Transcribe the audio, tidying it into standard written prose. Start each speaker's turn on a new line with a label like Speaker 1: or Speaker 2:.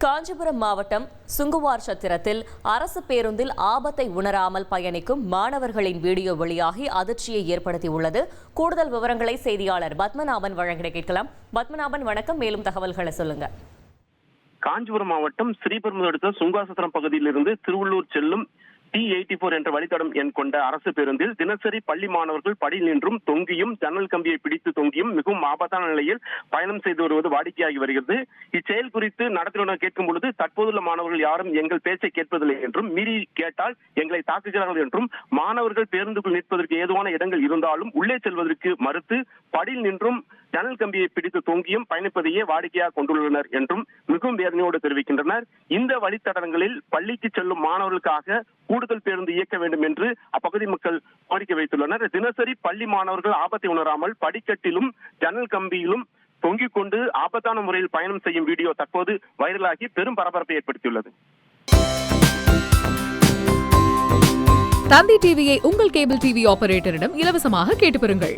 Speaker 1: காஞ்சிபுரம் மாவட்டம் சுங்குவார் சத்திரத்தில் அரசு பேருந்தில் ஆபத்தை உணராமல் பயணிக்கும் மாணவர்களின் வீடியோ வெளியாகி அதிர்ச்சியை ஏற்படுத்தியுள்ளது. கூடுதல் விவரங்களை செய்தியாளர் பத்மநாபன் வழங்கிட கேட்கலாம். பத்மநாபன், வணக்கம். மேலும் தகவல்களை சொல்லுங்க.
Speaker 2: காஞ்சிபுரம் மாவட்டம் ஸ்ரீபெரும்புதூர் அடுத்த சுங்குவார் பகுதியிலிருந்து திருவள்ளூர் செல்லும் T84 என்ற வழித்தடம் எண் கொண்ட அரசு பேருந்தில் தினசரி பள்ளி மாணவர்கள் படியில் நின்றும் தொங்கியும் ஜன்னல் கம்பியை பிடித்து தொங்கியும் மிகவும் ஆபத்தான நிலையில் பயணம் செய்து வருவது வாடிக்கையாகி வருகிறது. இச்செயல் குறித்து நடத்துனர் கேட்கும் பொழுது தற்போதுள்ள மாணவர்கள் யாரும் எங்கள் பேச்சை கேட்பதில்லை என்றும், மீறி கேட்டால் எங்களை தாக்குகிறார்கள் என்றும், மாணவர்கள் பேருந்துக்குள் நிற்பதற்கு ஏதுவான இடங்கள் இருந்தாலும் உள்ளே செல்வதற்கு மறுத்து படியில் நின்றும் ஜன்னல் கம்பியை பிடித்து தொங்கியும் பயணிப்பதையே வாடிக்கையாக கொண்டுள்ளனர் என்றும் மிகவும் வேதனையோடு தெரிவிக்கின்றனர். இந்த வழித்தடங்களில் பள்ளிக்கு செல்லும் மாணவர்களுக்காக கூடுதல் பேருந்து இயக்க வேண்டும் என்று அப்பகுதி மக்கள் கோரிக்கை வைத்துள்ளனர். தினசரி பள்ளி மாணவர்கள் ஆபத்தை உணராமல் படிக்கட்டிலும் ஜன்னல் கம்பியிலும் தொங்கிக் கொண்டு ஆபத்தான முறையில் பயணம் செய்யும் வீடியோ தற்போது வைரலாகி பெரும் பரபரப்பை ஏற்படுத்தியுள்ளது.
Speaker 3: தந்தி டிவியை உங்கள் கேபிள் டிவி ஆபரேட்டரிடம் இலவசமாக கேட்டு பெறுங்கள்.